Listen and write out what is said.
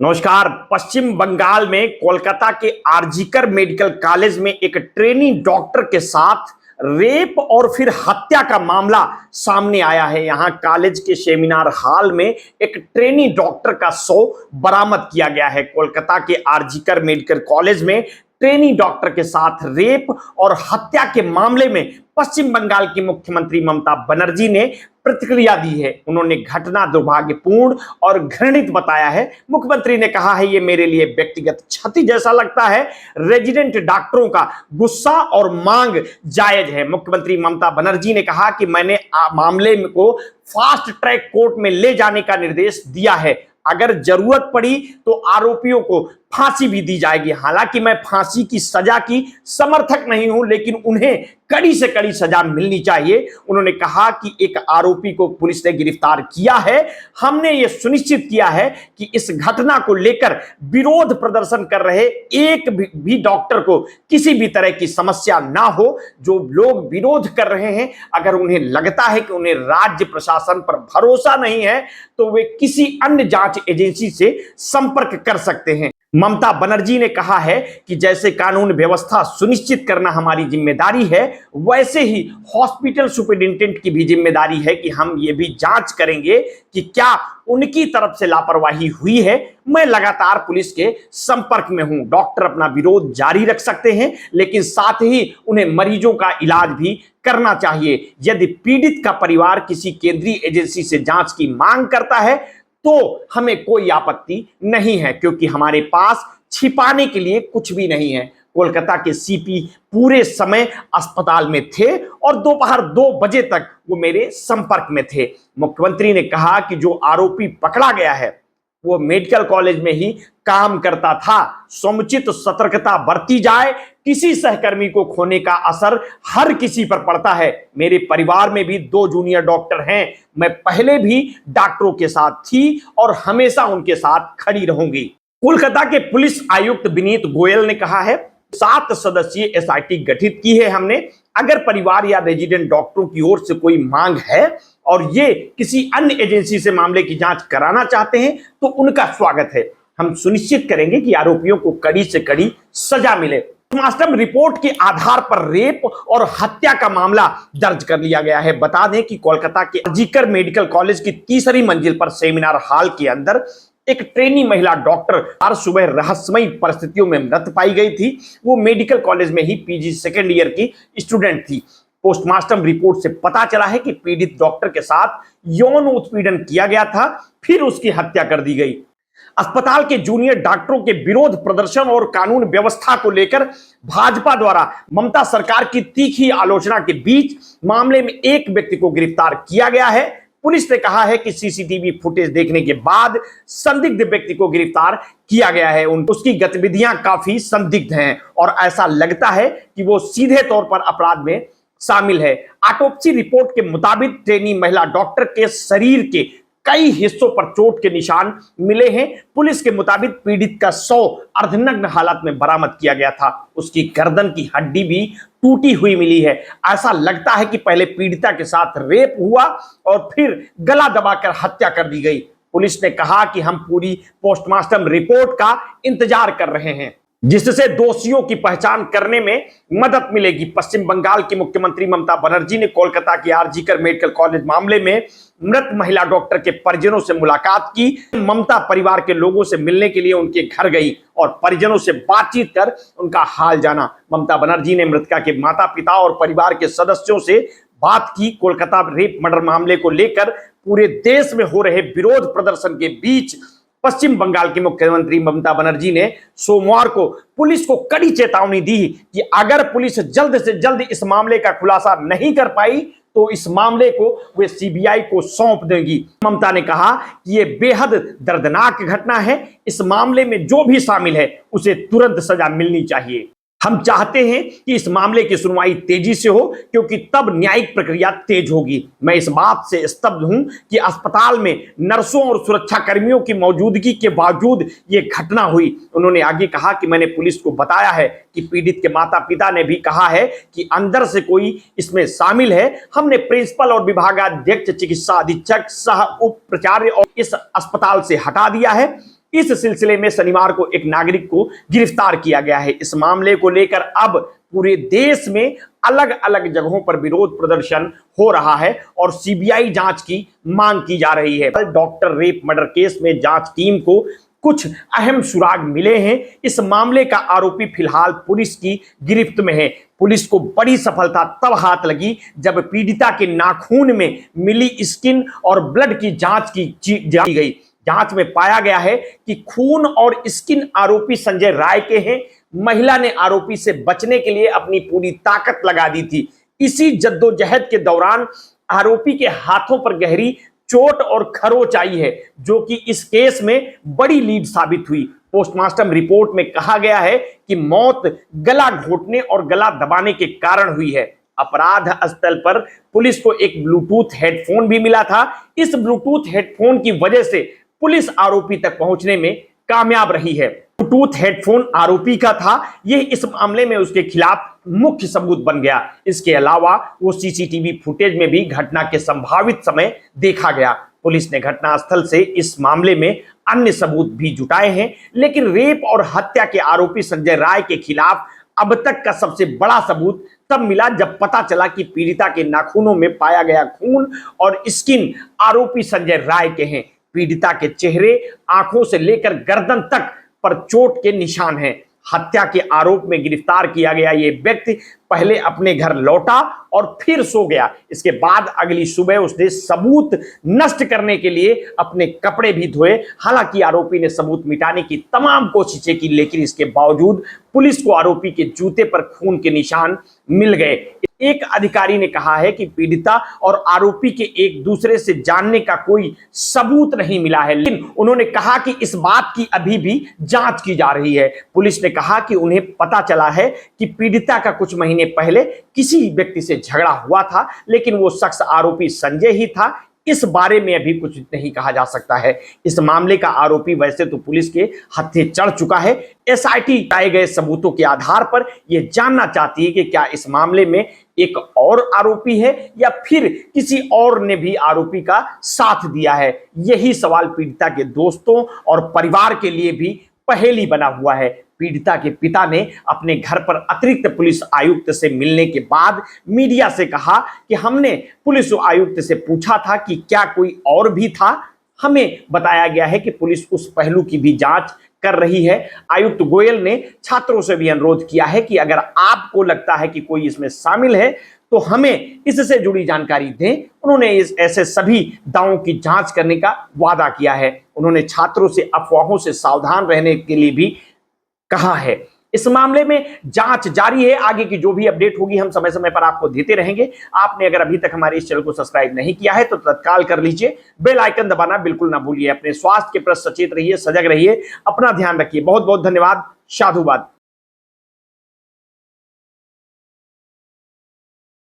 नमस्कार। पश्चिम बंगाल में कोलकाता के आरजीकर मेडिकल कॉलेज में एक ट्रेनी डॉक्टर के साथ रेप और फिर हत्या का मामला सामने आया है। यहां कॉलेज के सेमिनार हॉल में एक ट्रेनी डॉक्टर का शव बरामद किया गया है। कोलकाता के आरजीकर मेडिकल कॉलेज में ट्रेनी डॉक्टर के साथ रेप और हत्या के मामले में पश्चिम बंगाल की मुख्यमंत्री ममता बनर्जी ने प्रतिक्रिया दी है। उन्होंने घटना दुर्भाग्यपूर्ण और घृणित बताया है। मुख्यमंत्री ने कहा है, ये मेरे लिए व्यक्तिगत क्षति जैसा लगता है। रेजिडेंट डॉक्टरों का गुस्सा और मांग जायज है। मुख्यमंत्री ममता बनर्जी ने कहा कि मैंने मामले को फास्ट ट्रैक कोर्ट में ले जाने का निर्देश दिया है। अगर जरूरत पड़ी तो आरोपियों को फांसी भी दी जाएगी। हालांकि मैं फांसी की सजा की समर्थक नहीं हूं, लेकिन उन्हें कड़ी से कड़ी सजा मिलनी चाहिए। उन्होंने कहा कि एक आरोपी को पुलिस ने गिरफ्तार किया है। हमने यह सुनिश्चित किया है कि इस घटना को लेकर विरोध प्रदर्शन कर रहे एक भी डॉक्टर को किसी भी तरह की समस्या ना हो। जो लोग विरोध कर रहे हैं, अगर उन्हें लगता है कि उन्हें राज्य प्रशासन पर भरोसा नहीं है, तो वे किसी अन्य जांच एजेंसी से संपर्क कर सकते हैं। ममता बनर्जी ने कहा है कि जैसे कानून व्यवस्था सुनिश्चित करना हमारी जिम्मेदारी है, वैसे ही हॉस्पिटल सुपरिटेंडेंट की भी जिम्मेदारी है कि हम ये भी जांच करेंगे कि क्या उनकी तरफ से लापरवाही हुई है। मैं लगातार पुलिस के संपर्क में हूं। डॉक्टर अपना विरोध जारी रख सकते हैं, लेकिन साथ ही उन्हें मरीजों का इलाज भी करना चाहिए। यदि पीड़ित का परिवार किसी केंद्रीय एजेंसी से जांच की मांग करता है तो हमें कोई आपत्ति नहीं है, क्योंकि हमारे पास छिपाने के लिए कुछ भी नहीं है। कोलकाता के सीपी पूरे समय अस्पताल में थे और दोपहर 2 बजे तक वो मेरे संपर्क में थे। मुख्यमंत्री ने कहा कि जो आरोपी पकड़ा गया है वो मेडिकल कॉलेज में ही काम करता था। समुचित सतर्कता बरती जाए। किसी सहकर्मी को खोने का असर हर किसी पर पड़ता है। मेरे परिवार में भी 2 जूनियर डॉक्टर हैं। मैं पहले भी डॉक्टरों के साथ थी और हमेशा उनके साथ खड़ी रहूंगी। कोलकाता के पुलिस आयुक्त विनीत गोयल ने कहा है, 7 सदस्यीय एसआईटी गठित की है हमने। अगर परिवार या रेजिडेंट डॉक्टरों की ओर से कोई मांग है और ये किसी अन्य एजेंसी से मामले की जांच कराना चाहते हैं तो उनका स्वागत है। हम सुनिश्चित करेंगे कि आरोपियों को कड़ी से कड़ी सजा मिले। पोस्टमार्टम रिपोर्ट के आधार पर रेप और हत्या का मामला दर्ज कर लिया गया है। बता दें कि कोलकाता के आरजीकर मेडिकल कॉलेज की 3री मंजिल पर सेमिनार हॉल के अंदर एक ट्रेनी महिला डॉक्टर हर सुबह रहस्यमयी परिस्थितियों में मृत पाई गई थी। वो मेडिकल कॉलेज में ही पीजी सेकेंड ईयर की स्टूडेंट थी। पोस्टमार्टम रिपोर्ट से पता चला है कि पीड़ित डॉक्टर के साथ यौन उत्पीड़न किया गया था, फिर उसकी हत्या कर दी गई। अस्पताल के जूनियर डॉक्टरों के विरोध प्रदर्शन और कानून व्यवस्था को लेकर भाजपा द्वारा ममता सरकार की तीखी आलोचना के बीच मामले में एक व्यक्ति को गिरफ्तार किया गया है। पुलिस ने कहा है कि सीसीटीवी फुटेज देखने के बाद संदिग्ध व्यक्ति को गिरफ्तार किया गया है। उसकी गतिविधियां काफी संदिग्ध हैं और ऐसा लगता है कि वो सीधे तौर पर अपराध में शामिल है। ऑटोप्सी रिपोर्ट के मुताबिक ट्रेनी महिला डॉक्टर के शरीर के कई हिस्सों पर चोट के निशान मिले हैं। पुलिस के मुताबिक पीड़ित का शव अर्धनग्न हालत में बरामद किया गया था। उसकी गर्दन की हड्डी भी टूटी हुई मिली है। ऐसा लगता है कि पहले पीड़िता के साथ रेप हुआ और फिर गला दबाकर हत्या कर दी गई। पुलिस ने कहा कि हम पूरी पोस्टमार्टम रिपोर्ट का इंतजार कर रहे हैं, जिससे दोषियों की पहचान करने में मदद मिलेगी। पश्चिम बंगाल की मुख्यमंत्री ममता बनर्जी ने कोलकाता के आरजीकर मेडिकल कॉलेज मामले में मृत महिला डॉक्टर के परिजनों से मुलाकात की। ममता परिवार के लोगों से मिलने के लिए उनके घर गई और परिजनों से बातचीत कर उनका हाल जाना। ममता बनर्जी ने मृतका के माता पिता और परिवार के सदस्यों से बात की। कोलकाता रेप मर्डर मामले को लेकर पूरे देश में हो रहे विरोध प्रदर्शन के बीच पश्चिम बंगाल की मुख्यमंत्री ममता बनर्जी ने सोमवार को पुलिस को कड़ी चेतावनी दी कि अगर पुलिस जल्द से जल्द इस मामले का खुलासा नहीं कर पाई तो इस मामले को वे सीबीआई को सौंप देंगी। ममता ने कहा कि यह बेहद दर्दनाक घटना है। इस मामले में जो भी शामिल है उसे तुरंत सजा मिलनी चाहिए। हम चाहते हैं कि इस मामले की सुनवाई तेजी से हो, क्योंकि तब न्यायिक प्रक्रिया तेज होगी। मैं इस बात से स्तब्ध हूं कि अस्पताल में नर्सों और सुरक्षा कर्मियों की मौजूदगी के बावजूद ये घटना हुई। उन्होंने आगे कहा कि मैंने पुलिस को बताया है कि पीड़ित के माता पिता ने भी कहा है कि अंदर से कोई इसमें शामिल है। हमने प्रिंसिपल और विभागाध्यक्ष, चिकित्सा अधीक्षक, सह उप प्राचार्य और इस अस्पताल से हटा दिया है। इस सिलसिले में शनिवार को एक नागरिक को गिरफ्तार किया गया है। इस मामले को लेकर अब पूरे देश में अलग अलग जगहों पर विरोध प्रदर्शन हो रहा है और सीबीआई जांच की मांग की जा रही है। डॉक्टर रेप मर्डर केस में जांच टीम को कुछ अहम सुराग मिले हैं। इस मामले का आरोपी फिलहाल पुलिस की गिरफ्त में है। पुलिस को बड़ी सफलता तब हाथ लगी जब पीड़िता के नाखून में मिली स्किन और ब्लड की जांच की गई। जांच में पाया गया है कि खून और स्किन आरोपी संजय राय के हैं। महिला ने आरोपी से बचने के लिए अपनी पूरी ताकत लगा दी थी। इसी जद्दोजहद के दौरान आरोपी के हाथों पर गहरी चोट और खरोच आई है, जो कि इस केस में बड़ी लीड साबित हुई। पोस्टमार्टम रिपोर्ट में कहा गया है कि मौत गला घोटने और गला दबाने के कारण हुई है। अपराध स्थल पर पुलिस को एक ब्लूटूथ हेडफोन भी मिला था। इस ब्लूटूथ हेडफोन की वजह से पुलिस आरोपी तक पहुंचने में कामयाब रही है। ब्लूटूथ हेडफोन आरोपी का था, यह इस मामले में उसके खिलाफ मुख्य सबूत बन गया। इसके अलावा वो सीसीटीवी फुटेज में भी घटना के संभावित समय देखा गया। पुलिस ने घटनास्थल से इस मामले में अन्य सबूत भी जुटाए हैं, लेकिन रेप और हत्या के आरोपी संजय राय के खिलाफ अब तक का सबसे बड़ा सबूत तब मिला जब पता चला कि पीड़िता के नाखूनों में पाया गया खून और स्किन आरोपी संजय राय के हैं। पीड़िता के चेहरे, आंखों से लेकर गर्दन तक पर चोट के निशान हैं। हत्या के आरोप में गिरफ्तार किया गया ये व्यक्ति पहले अपने घर लौटा और फिर सो गया। इसके बाद अगली सुबह उसने सबूत नष्ट करने के लिए अपने कपड़े भी धोए। हालांकि आरोपी ने सबूत मिटाने की तमाम कोशिशें की, लेकिन इसके बावजूद पुलिस को आरोपी के जूते पर खून के निशान मिल गए। एक अधिकारी ने कहा है कि पीड़िता और आरोपी के एक दूसरे से जानने का कोई सबूत नहीं मिला है, लेकिन उन्होंने कहा कि इस बात की अभी भी जांच की जा रही है। पुलिस ने कहा कि उन्हें पता चला है कि पीड़िता का कुछ महीने पहले किसी व्यक्ति से झगड़ा हुआ था, लेकिन वो शख्स आरोपी संजय ही था। इस बारे में अभी कुछ नहीं कहा जा सकता है। इस मामले का आरोपी वैसे तो पुलिस के हत्थे चढ़ चुका है। एसआईटी पाए गए सबूतों के आधार पर यह जानना चाहती है कि क्या इस मामले में एक और आरोपी है या फिर किसी और ने भी आरोपी का साथ दिया है। यही सवाल पीड़िता के दोस्तों और परिवार के लिए भी पहेली बना हुआ है। पीड़िता के पिता ने अपने घर पर अतिरिक्त पुलिस आयुक्त से मिलने के बाद मीडिया से कहा कि हमने पुलिस आयुक्त से पूछा था कि क्या कोई और भी था। हमें बताया गया है कि पुलिस उस पहलू की भी जांच कर रही है। आयुक्त गोयल ने छात्रों से भी अनुरोध किया है कि अगर आपको लगता है कि कोई इसमें शामिल है तो हमें इससे जुड़ी जानकारी दें। उन्होंने ऐसे सभी दावों की जांच करने का वादा किया है। उन्होंने छात्रों से अफवाहों से सावधान रहने के लिए भी कहा है। इस मामले में जांच जारी है। आगे की जो भी अपडेट होगी हम समय समय पर आपको देते रहेंगे। आपने अगर अभी तक हमारे इस चैनल को सब्सक्राइब नहीं किया है तो तत्काल कर लीजिए। बेल आइकन दबाना बिल्कुल ना भूलिए। अपने स्वास्थ्य के प्रति सचेत रहिए, सजग रहिए, अपना ध्यान रखिए। बहुत बहुत धन्यवाद। साधुवाद।